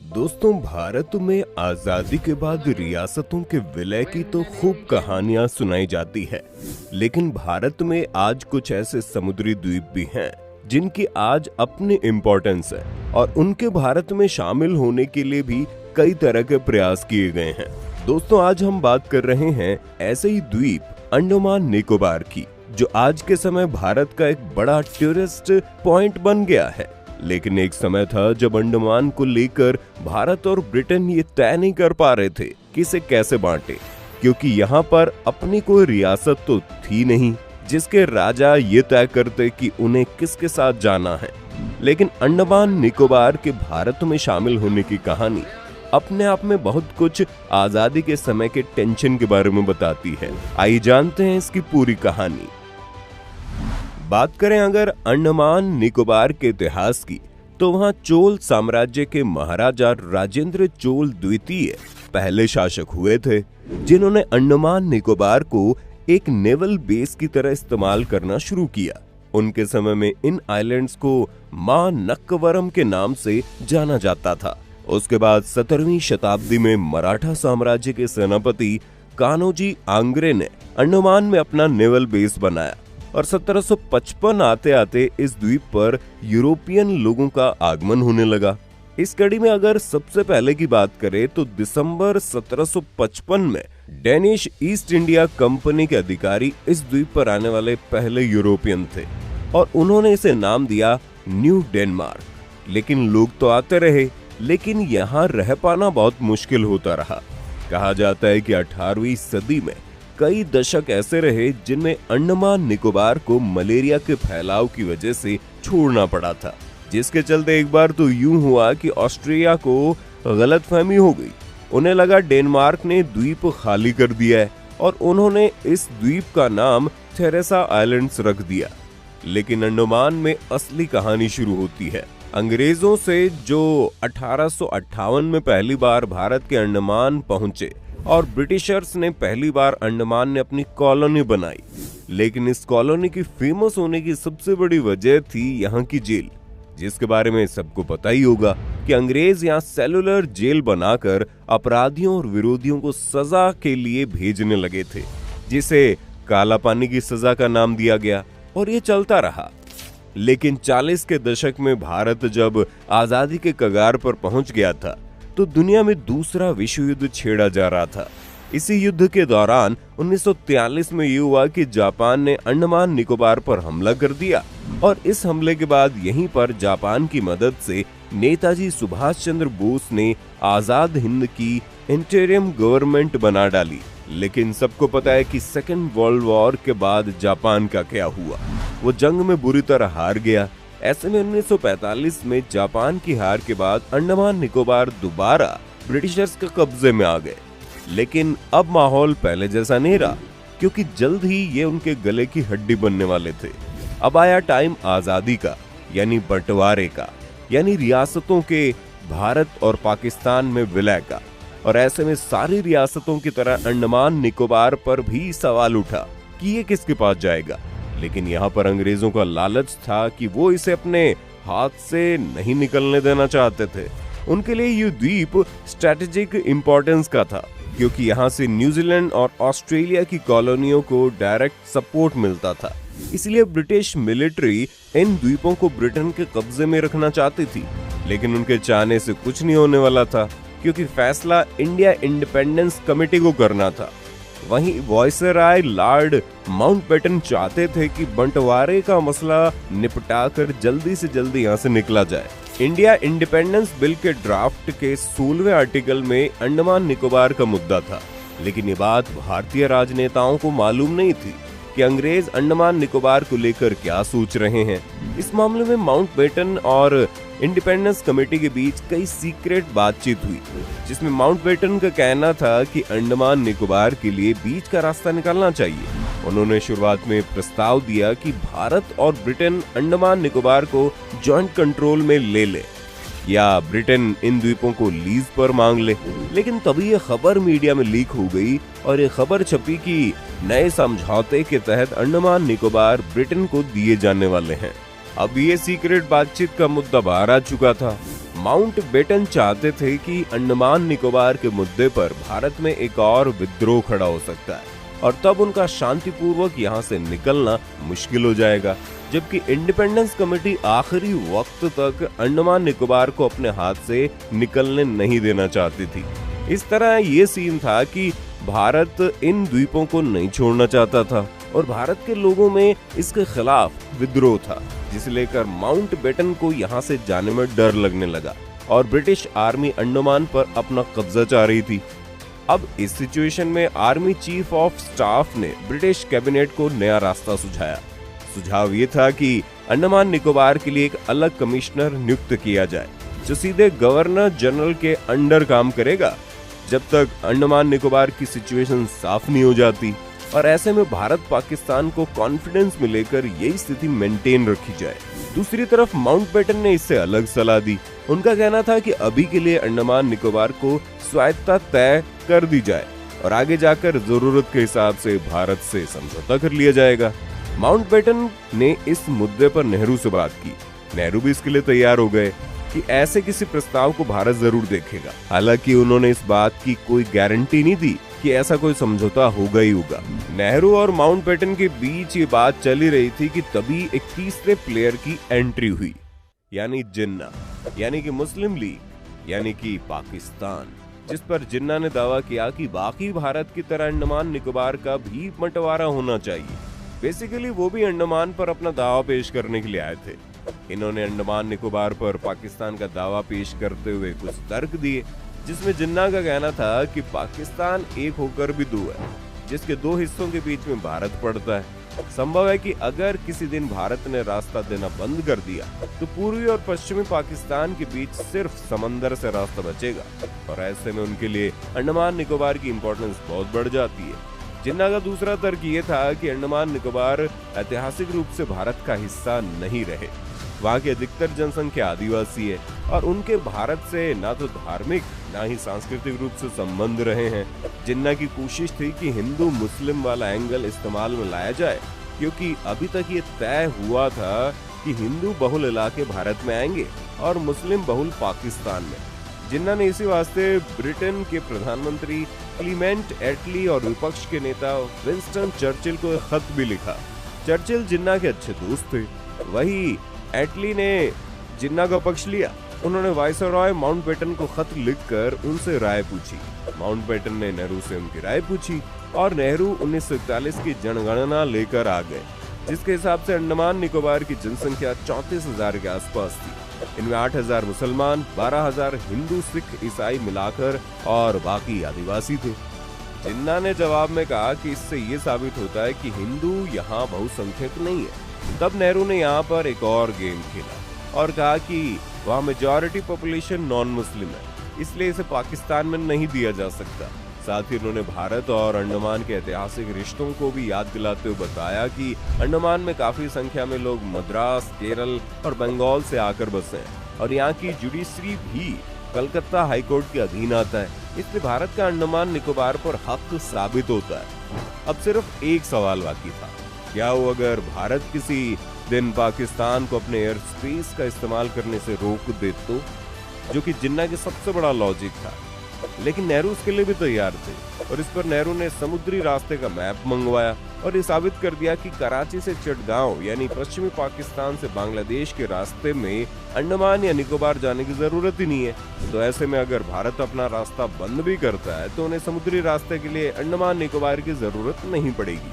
दोस्तों, भारत में आजादी के बाद रियासतों के विलय की तो खूब कहानियां सुनाई जाती है, लेकिन भारत में आज कुछ ऐसे समुद्री द्वीप भी हैं जिनकी आज अपनी इम्पोर्टेंस है और उनके भारत में शामिल होने के लिए भी कई तरह के प्रयास किए गए हैं। दोस्तों, आज हम बात कर रहे हैं ऐसे ही द्वीप अंडमान निकोबार की, जो आज के समय भारत का एक बड़ा टूरिस्ट पॉइंट बन गया है। लेकिन एक समय था जब अंडमान को लेकर भारत और ब्रिटेन ये तय नहीं कर पा रहे थे कि इसे कैसे बांटे, क्योंकि यहाँ पर अपनी कोई रियासत तो थी नहीं जिसके राजा ये तय करते कि उन्हें किसके साथ जाना है। लेकिन अंडमान निकोबार के भारत में शामिल होने की कहानी अपने आप में बहुत कुछ आजादी के समय के टेंशन के बारे में बताती है। आइए जानते हैं इसकी पूरी कहानी। बात करें अगर अंडमान निकोबार के इतिहास की, तो वहां चोल साम्राज्य के महाराजा राजेंद्र चोल द्वितीय पहले शासक हुए थे, जिन्होंने अंडमान निकोबार को एक नेवल बेस की तरह इस्तेमाल करना शुरू किया। उनके समय में इन आइलैंड्स को मां नक्कवरम के नाम से जाना जाता था। उसके बाद 17वीं शताब्दी में मराठा साम्राज्य के सेनापति कान्होजी आंग्रे ने अंडमान में अपना नेवल बेस बनाया और 1755 आते आते इस द्वीप पर यूरोपियन लोगों का आगमन होने लगा। इस कड़ी में अगर सबसे पहले की बात करें तो दिसंबर 1755 में डेनिश ईस्ट इंडिया कंपनी के अधिकारी इस द्वीप पर आने वाले पहले यूरोपियन थे और उन्होंने इसे नाम दिया न्यू डेनमार्क। लेकिन लोग तो आते रहे, लेकिन यहाँ रह पाना बहुत मुश्किल होता रहा। कहा जाता है कि 18वीं सदी में कई दशक ऐसे रहे जिनमें अंडमान निकोबार को मलेरिया के फैलाव की वजह से छोड़ना पड़ा था, जिसके चलते एक बार तो यूं हुआ कि ऑस्ट्रिया को गलतफहमी हो गई। उन्हें लगा डेनमार्क ने द्वीप खाली कर दिया है और उन्होंने इस द्वीप का नाम थेरेसा आइलैंड्स रख दिया। लेकिन अंडमान में असली कहानी शुरू होती है अंग्रेजों से, जो 1858 में पहली बार भारत के अंडमान पहुंचे और ब्रिटिशर्स ने पहली बार अंडमान में अपनी कॉलोनी बनाई। लेकिन इस कॉलोनी की फेमस होने की सबसे बड़ी वजह थी यहाँ की जेल, जिसके बारे में सबको पता ही होगा कि अंग्रेज यहाँ सेलुलर जेल बनाकर अपराधियों और विरोधियों को सजा के लिए भेजने लगे थे, जिसे काला पानी की सजा का नाम दिया गया और ये चलता रहा। लेकिन 40 के दशक में भारत जब आजादी के कगार पर पहुंच गया था, तो दुनिया में दूसरा विश्व युद्ध छेड़ा जा रहा था। इसी युद्ध के दौरान 1943 में ये हुआ कि जापान ने अंडमान निकोबार पर हमला कर दिया और इस हमले के बाद यहीं पर जापान की मदद से नेताजी सुभाष चंद्र बोस ने आजाद हिंद की इंटरिम गवर्नमेंट बना डाली। लेकिन सबको पता है कि सेकेंड वर्ल्ड वॉर के बाद जापान का क्या हुआ। वो जंग में बुरी तरह हार गया। ऐसे में 1945 में जापान की हार के बाद अंडमान निकोबार दोबारा ब्रिटिशर्स के कब्जे में आ गए। लेकिन अब माहौल पहले जैसा नहीं रहा, क्योंकि जल्द ही ये उनके गले की हड्डी बनने वाले थे। अब आया टाइम आजादी का, यानी बंटवारे का, यानी रियासतों के भारत और पाकिस्तान में विलय का। और ऐसे में सारी रियासतों की तरह अंडमान निकोबार पर भी सवाल उठा कि ये किसके पास जाएगा। लेकिन यहाँ पर अंग्रेजों का लालच था कि वो इसे अपने हाथ से नहीं निकलने देना चाहते थे। उनके लिए ये द्वीप स्ट्रेटेजिक इंपॉर्टेंस का था, क्योंकि यहाँ से न्यूजीलैंड और ऑस्ट्रेलिया की कॉलोनियों को डायरेक्ट सपोर्ट मिलता था। इसलिए ब्रिटिश मिलिट्री इन द्वीपों को ब्रिटेन के कब्जे में रखना चाहती थी। लेकिन उनके चाहने से कुछ नहीं होने वाला था, क्योंकि फैसला इंडिया इंडिपेंडेंस कमेटी को करना था। वहीं वायसराय लॉर्ड माउंटबेटन चाहते थे कि बंटवारे का मसला निपटाकर जल्दी से जल्दी यहाँ से निकला जाए। इंडिया इंडिपेंडेंस बिल के ड्राफ्ट के 16वें आर्टिकल में अंडमान निकोबार का मुद्दा था। लेकिन ये बात भारतीय राजनेताओं को मालूम नहीं थी कि अंग्रेज अंडमान निकोबार को लेकर क्या सोच रहे हैं। इस मामले में माउंटबेटन और इंडिपेंडेंस कमेटी के बीच कई सीक्रेट बातचीत हुई, जिसमें माउंटबेटन का कहना था कि अंडमान निकोबार के लिए बीच का रास्ता निकालना चाहिए। उन्होंने शुरुआत में प्रस्ताव दिया कि भारत और ब्रिटेन अंडमान निकोबार को जॉइंट कंट्रोल में ले ले या ब्रिटेन इन द्वीपों को लीज पर मांग ले। लेकिन तभी ये खबर मीडिया में लीक हो गई और ये खबर छपी कि नए समझौते के तहत अंडमान निकोबार ब्रिटेन को दिए जाने वाले हैं। अब ये सीक्रेट बातचीत का मुद्दा बाहर आ चुका था। माउंटबेटन चाहते थे कि अंडमान निकोबार के मुद्दे पर भारत में एक और विद्रोह खड़ा हो सकता है और तब उनका शांतिपूर्वक यहाँ से निकलना मुश्किल हो जाएगा, जबकि इंडिपेंडेंस कमेटी आखिरी वक्त तक अंडमान निकोबार को अपने हाथ से निकलने नहीं देना चाहती थी। इस तरह ये सीन था कि भारत इन द्वीपों को नहीं छोड़ना चाहता था और भारत के लोगों में इसके खिलाफ विद्रोह था, जिसे लेकर माउंटबेटन को यहाँ से जाने में डर लगने लगा और ब्रिटिश आर्मी अंडमान पर अपना कब्जा चाह रही थी। अब इस सिचुएशन में आर्मी चीफ ऑफ स्टाफ ने ब्रिटिश कैबिनेट को नया रास्ता सुझाया। सुझाव ये था कि अंडमान निकोबार के लिए एक अलग कमिश्नर नियुक्त किया जाए जो सीधे गवर्नर जनरल के अंडर काम करेगा जब तक अंडमान निकोबार की सिचुएशन साफ नहीं हो जाती, और ऐसे में भारत पाकिस्तान को कॉन्फिडेंस में लेकर यही स्थिति मेंटेन रखी जाए। दूसरी तरफ माउंटबेटन ने इससे अलग सलाह दी। उनका कहना था कि अभी के लिए अंडमान निकोबार को स्वायत्तता तय कर दी जाए और आगे जाकर जरूरत के हिसाब से भारत से समझौता कर लिया जाएगा। माउंटबेटन ने इस मुद्दे पर नेहरू से बात की। नेहरू भी इसके लिए तैयार हो गए कि ऐसे किसी प्रस्ताव को भारत जरूर देखेगा। हालांकि उन्होंने इस बात की कोई गारंटी नहीं दी कि ऐसा कोई समझौता होगा ही होगा। नेहरू और माउंटबेटन के बीच ये बात चली रही थी कि तभी एक तीसरे प्लेयर की एंट्री हुई, यानी जिन्ना, यानी कि मुस्लिम लीग, यानी कि पाकिस्तान, जिस पर जिन्ना ने दावा किया कि बाकी भारत की तरह अंडमान निकोबार का भी बंटवारा होना चाहिए। बेसिकली वो भी अंडमान पर अपना दावा पेश करने के लिए आए थे। इन्होंने अंडमान निकोबार पर पाकिस्तान का दावा पेश करते हुए कुछ तर्क दिए, जिसमें जिन्ना का कहना था कि पाकिस्तान एक होकर भी दो है, जिसके दो हिस्सों के बीच में भारत पड़ता है। संभव है कि अगर किसी दिन भारत ने रास्ता देना बंद कर दिया तो पूर्वी और पश्चिमी पाकिस्तान के बीच सिर्फ समंदर से रास्ता बचेगा, और ऐसे में उनके लिए अंडमान निकोबार की इंपॉर्टेंस बहुत बढ़ जाती है। जिन्ना का दूसरा तर्क ये था कि अंडमान निकोबार ऐतिहासिक रूप से भारत का हिस्सा नहीं रहे। वहाँ की अधिकतर जनसंख्या आदिवासी है और उनके भारत से ना तो धार्मिक ना ही सांस्कृतिक रूप से संबंध रहे हैं। जिन्ना की कोशिश थी कि हिंदू मुस्लिम वाला एंगल इस्तेमाल में लाया जाए, क्योंकि अभी तक ये तय हुआ था कि हिंदू बहुल इलाके भारत में आएंगे और मुस्लिम बहुल पाकिस्तान में। जिन्ना ने इसी वास्ते ब्रिटेन के प्रधानमंत्री क्लीमेंट एटली और विपक्ष के नेता विंस्टन चर्चिल को एक खत भी लिखा। चर्चिल जिन्ना के अच्छे दोस्त थे, वही एटली ने जिन्ना का पक्ष लिया। उन्होंने वाइसरॉय माउंटबेटन को खत लिखकर उनसे राय पूछी। माउंटबेटन ने नेहरू से उनकी राय पूछी और नेहरू 1941 की जनगणना लेकर आ गए, जिसके हिसाब से अंडमान निकोबार की जनसंख्या 34,000 के आसपास थी। इनमें 8,000 मुसलमान, 12,000 हिंदू, सिख, ईसाई मिलाकर और बाकी आदिवासी थे। जिन्ना ने जवाब में कहा कि इससे ये साबित होता है कि हिंदू यहाँ बहुसंख्यक नहीं है। तब नेहरू ने यहाँ पर एक और गेम खेला और कहा कि वहाँ मेजॉरिटी पॉपुलेशन नॉन मुस्लिम है, इसलिए इसे पाकिस्तान में नहीं दिया जा सकता। साथ ही उन्होंने भारत और अंडमान के ऐतिहासिक रिश्तों को भी याद दिलाते हुए बताया कि अंडमान में काफी संख्या में लोग मद्रास, केरल और बंगाल से आकर बसे हैं और यहाँ की जुडिशरी भी कलकत्ता हाईकोर्ट के अधीन आता है, इसलिए भारत का अंडमान निकोबार पर हक साबित होता है। अब सिर्फ एक सवाल बाकी था, क्या हो अगर भारत किसी दिन पाकिस्तान को अपने एयर स्पेस का इस्तेमाल करने से रोक दे तो, जो कि जिन्ना के सबसे बड़ा लॉजिक था। लेकिन नेहरू उसके लिए भी तैयार थे और इस पर नेहरू ने समुद्री रास्ते का मैप मंगवाया और ये साबित कर दिया कि कराची से चटगांव यानी पश्चिमी पाकिस्तान से बांग्लादेश के रास्ते में अंडमान या निकोबार जाने की जरूरत ही नहीं है। तो ऐसे में अगर भारत अपना रास्ता बंद भी करता है तो उन्हें समुद्री रास्ते के लिए अंडमान निकोबार की जरूरत नहीं पड़ेगी।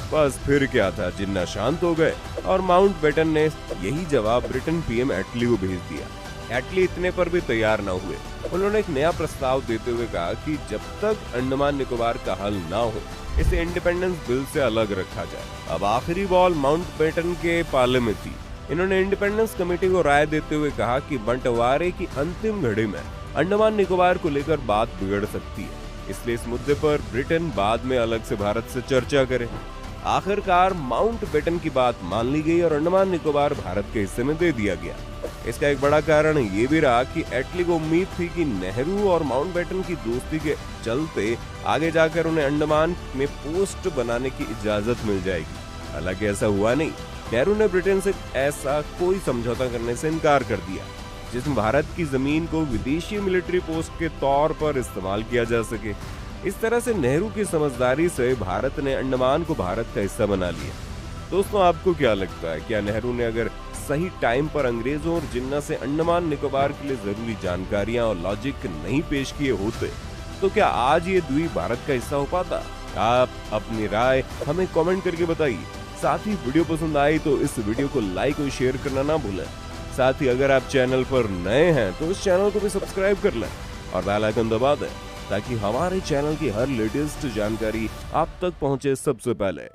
बस फिर क्या था, जिन्ना शांत हो गए और माउंटबेटन ने यही जवाब ब्रिटेन पीएम एटली को भेज दिया। एटली इतने पर भी तैयार न हुए। उन्होंने एक नया प्रस्ताव देते हुए कहा कि जब तक अंडमान निकोबार का हल ना हो इसे इंडिपेंडेंस बिल से अलग रखा जाए। अब आखिरी बॉल माउंटबेटन के पाले में थी। इन्होंने इंडिपेंडेंस कमेटी को राय देते हुए कहा कि बंटवारे की अंतिम घड़ी में अंडमान निकोबार को लेकर बात बिगड़ सकती है, इसलिए इस मुद्दे पर ब्रिटेन बाद में अलग से भारत से चर्चा करे। आखिरकार माउंटबेटन की बात मान ली गई और अंडमान निकोबार भारत के हिस्से में दे दिया गया। इसका एक बड़ा कारण ये भी रहा कि एटली को उम्मीद थी कि नेहरू और माउंटबेटन की दोस्ती के चलते आगे जाकर उन्हें अंडमान में पोस्ट बनाने की इजाजत मिल जाएगी। हालांकि ऐसा हुआ नहीं। नेहरू ने ब्रिटेन से ऐसा कोई समझौता करने से इनकार कर दिया, जिसमें भारत की जमीन को विदेशी मिलिट्री पोस्ट के तौर पर इस्तेमाल किया जा सके। इस तरह से नेहरू की समझदारी से भारत ने अंडमान को भारत का हिस्सा बना लिया। दोस्तों, आपको क्या लगता है, क्या नेहरू ने अगर सही टाइम पर अंग्रेजों और जिन्ना से अंडमान निकोबार के लिए जरूरी जानकारियां और लॉजिक नहीं पेश किए होते तो क्या आज ये द्वीप भारत का हिस्सा हो पाता? आप अपनी राय हमें कमेंट करके बताइए। साथ ही वीडियो पसंद आई तो इस वीडियो को लाइक और शेयर करना ना भूलें। साथ ही अगर आप चैनल पर नए हैं तो इस चैनल को भी सब्सक्राइब कर लें और बेल आइकन दबा दें ताकि हमारे चैनल की हर लेटेस्ट जानकारी आप तक पहुंचे सबसे पहले।